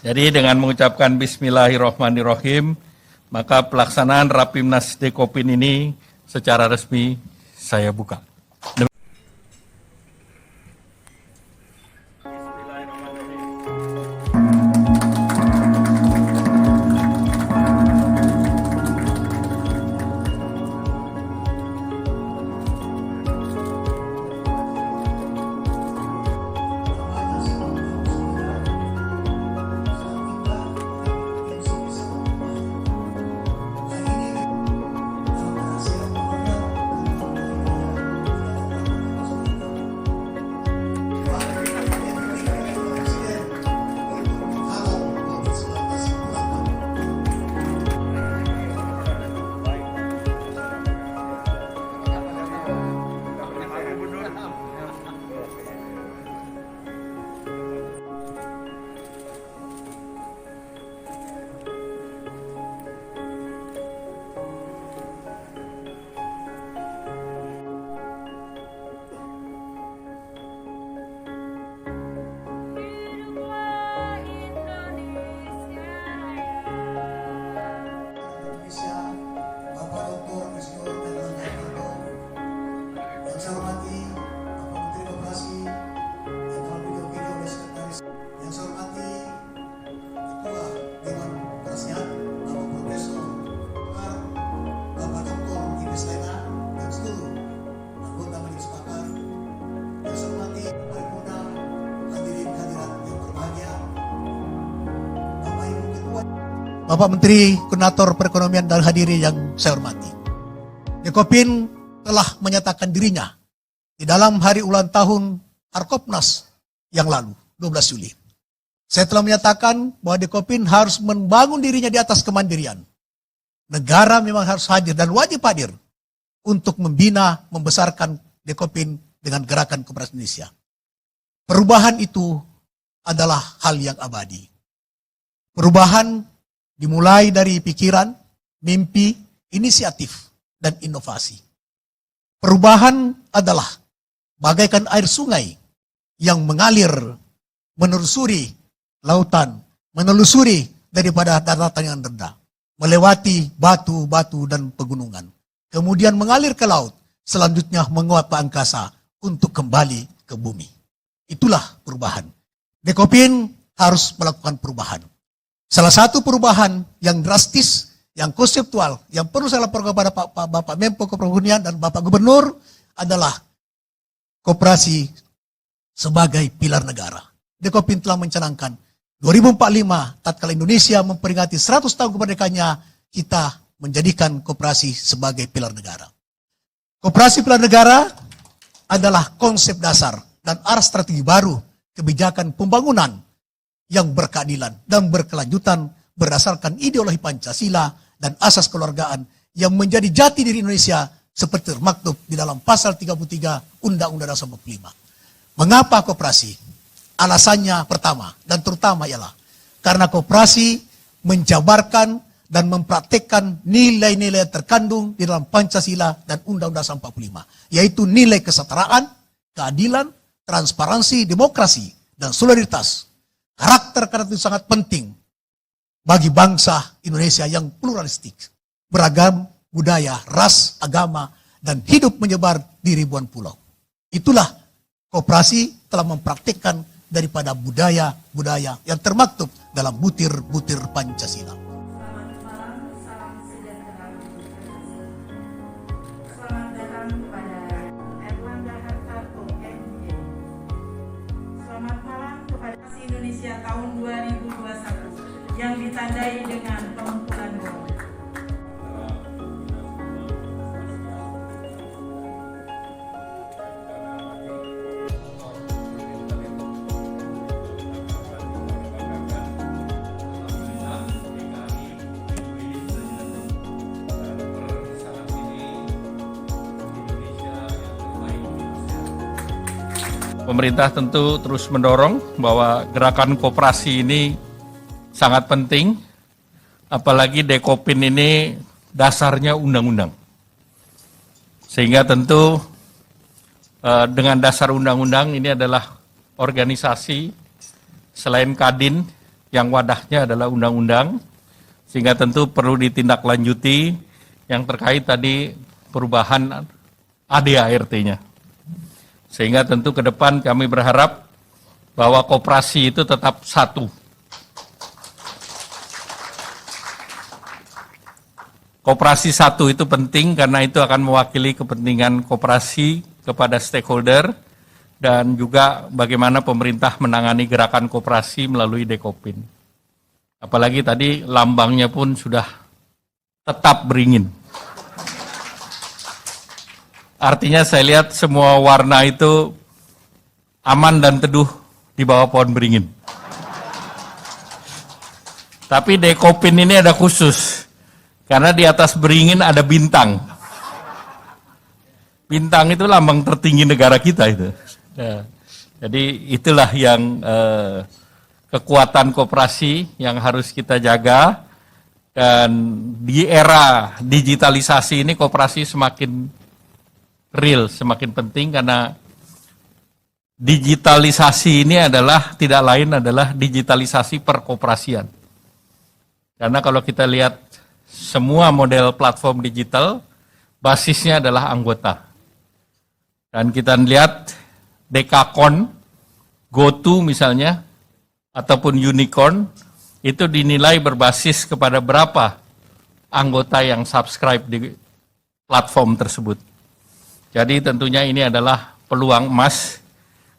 Jadi dengan mengucapkan Bismillahirrahmanirrahim, maka pelaksanaan Rapimnas Dekopin ini secara resmi saya buka. Bapak Menteri Koordinator Perekonomian dan hadirin yang saya hormati. Dekopin telah menyatakan dirinya di dalam hari ulang tahun Harkopnas yang lalu, 12 Juli. Saya telah menyatakan bahwa Dekopin harus membangun dirinya di atas kemandirian. Negara memang harus hadir dan wajib hadir untuk membina, membesarkan Dekopin dengan gerakan Koperasi Indonesia. Perubahan itu adalah hal yang abadi. Perubahan dimulai dari pikiran, mimpi, inisiatif, dan inovasi. Perubahan adalah bagaikan air sungai yang mengalir, menelusuri lautan, menelusuri daripada daratan yang rendah, melewati batu-batu dan pegunungan, kemudian mengalir ke laut, selanjutnya menguap ke angkasa untuk kembali ke bumi. Itulah perubahan. Dekopin harus melakukan perubahan. Salah satu perubahan yang drastis, yang konseptual, yang perlu saya laporkan kepada Bapak Menko Keperekonomian dan Bapak Gubernur adalah koperasi sebagai pilar negara. Dekopin telah mencanangkan 2045 tatkala Indonesia memperingati 100 tahun kemerdekaannya, kita menjadikan koperasi sebagai pilar negara. Koperasi pilar negara adalah konsep dasar dan arah strategi baru kebijakan pembangunan yang berkeadilan dan berkelanjutan berdasarkan ideologi Pancasila dan asas keluargaan yang menjadi jati diri Indonesia seperti termaktub di dalam pasal 33 Undang-Undang Dasar 45. Mengapa koperasi? Alasannya pertama dan terutama ialah karena koperasi menjabarkan dan mempraktekkan nilai-nilai yang terkandung di dalam Pancasila dan Undang-Undang Dasar 45, yaitu nilai kesetaraan, keadilan, transparansi, demokrasi, dan solidaritas. Karakter itu sangat penting bagi bangsa Indonesia yang pluralistik, beragam budaya, ras, agama, dan hidup menyebar di ribuan pulau. Itulah koperasi telah mempraktikkan daripada budaya-budaya yang termaktub dalam butir-butir Pancasila. Selamat malam, salam sejahtera. Selamat datang kepada Erlangga Hartarto, MJ. Selamat malam kepada Indonesia tahun 2021 yang ditandai dengan pengumpulan bom. Pemerintah tentu terus mendorong bahwa gerakan koperasi ini sangat penting, apalagi Dekopin ini dasarnya undang-undang. Sehingga tentu dengan dasar undang-undang ini adalah organisasi selain Kadin yang wadahnya adalah undang-undang, sehingga tentu perlu ditindaklanjuti yang terkait tadi perubahan ADART-nya. Sehingga tentu ke depan kami berharap bahwa koperasi itu tetap satu. Koperasi satu itu penting karena itu akan mewakili kepentingan koperasi kepada stakeholder dan juga bagaimana pemerintah menangani gerakan koperasi melalui Dekopin. Apalagi tadi lambangnya pun sudah tetap beringin. Artinya saya lihat semua warna itu aman dan teduh di bawah pohon beringin. Tapi Dekopin ini ada khusus. Karena di atas beringin ada bintang. Bintang itu lambang tertinggi negara kita itu. Ya. Jadi itulah yang kekuatan koperasi yang harus kita jaga. Dan di era digitalisasi ini koperasi semakin real, semakin penting karena digitalisasi ini adalah tidak lain adalah digitalisasi perkoperasian. Karena kalau kita lihat semua model platform digital, basisnya adalah anggota. Dan kita lihat Dekakon, GoTo misalnya, ataupun Unicorn, itu dinilai berbasis kepada berapa anggota yang subscribe di platform tersebut. Jadi tentunya ini adalah peluang emas,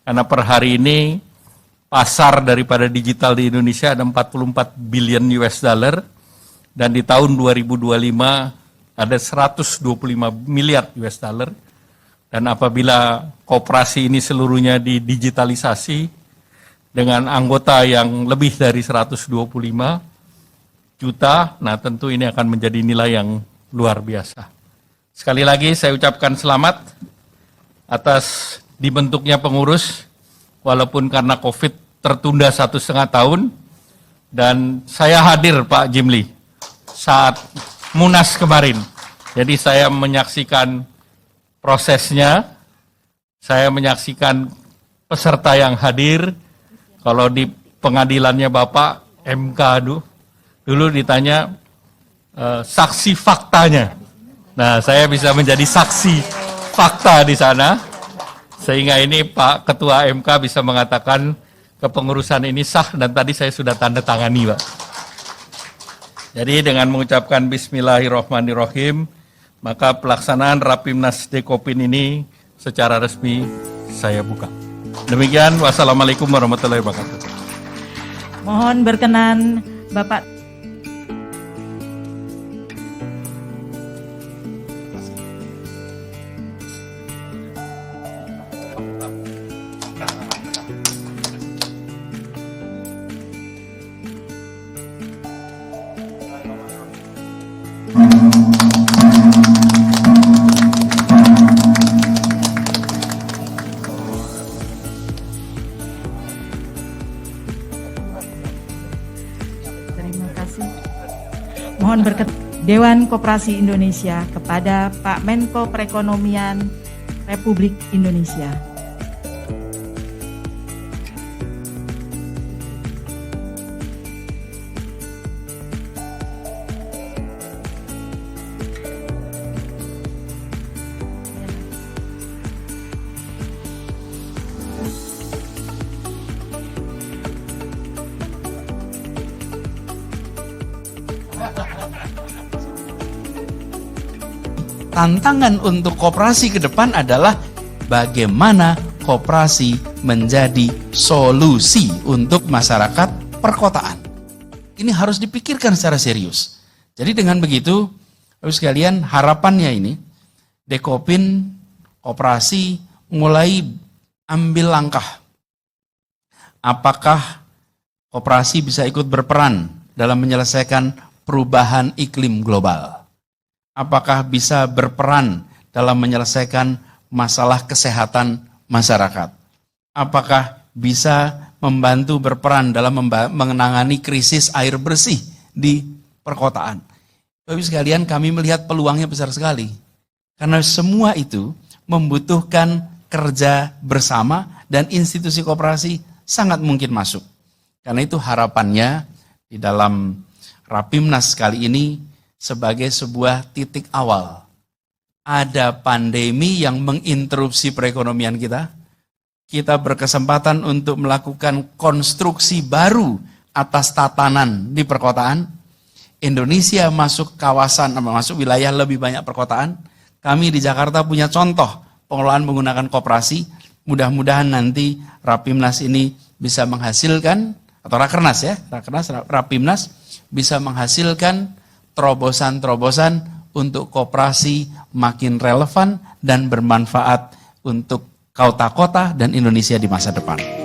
karena per hari ini pasar daripada digital di Indonesia ada 44 billion US dollar, dan di tahun 2025 ada 125 miliar US dollar. Dan apabila koperasi ini seluruhnya didigitalisasi dengan anggota yang lebih dari 125 juta, nah tentu ini akan menjadi nilai yang luar biasa. Sekali lagi saya ucapkan selamat atas dibentuknya pengurus, walaupun karena COVID tertunda 1,5 tahun, dan saya hadir Pak Jimli saat Munas kemarin. Jadi saya menyaksikan prosesnya, saya menyaksikan peserta yang hadir. Kalau di pengadilannya Bapak MK dulu ditanya saksi faktanya. Nah, saya bisa menjadi saksi fakta di sana, sehingga ini Pak Ketua MK bisa mengatakan kepengurusan ini sah, dan tadi saya sudah tanda tangani, Pak. Jadi dengan mengucapkan Bismillahirrahmanirrahim, maka pelaksanaan Rapimnas Dekopin ini secara resmi saya buka. Demikian, wassalamualaikum warahmatullahi wabarakatuh. Mohon berkenan Bapak. Terima kasih. Mohon berkenan Dewan Koperasi Indonesia kepada Pak Menko Perekonomian Republik Indonesia. Tantangan untuk koperasi ke depan adalah bagaimana koperasi menjadi solusi untuk masyarakat perkotaan. Ini harus dipikirkan secara serius. Jadi dengan begitu, Bapak sekalian, harapannya ini, Dekopin, koperasi mulai ambil langkah. Apakah koperasi bisa ikut berperan dalam menyelesaikan perubahan iklim global? Apakah bisa berperan dalam menyelesaikan masalah kesehatan masyarakat? Apakah bisa membantu berperan dalam menangani krisis air bersih di perkotaan? Bapak sekalian, kami melihat peluangnya besar sekali. Karena semua itu membutuhkan kerja bersama dan institusi koperasi sangat mungkin masuk. Karena itu harapannya di dalam Rapimnas kali ini sebagai sebuah titik awal. Ada pandemi yang menginterupsi perekonomian kita. Kita berkesempatan untuk melakukan konstruksi baru atas tatanan di perkotaan. Indonesia masuk kawasan, masuk wilayah lebih banyak perkotaan. Kami di Jakarta punya contoh pengelolaan menggunakan koperasi. Mudah-mudahan nanti Rapimnas ini bisa menghasilkan, atau Rakernas ya, Rapimnas bisa menghasilkan terobosan-terobosan untuk koperasi makin relevan dan bermanfaat untuk kota-kota dan Indonesia di masa depan.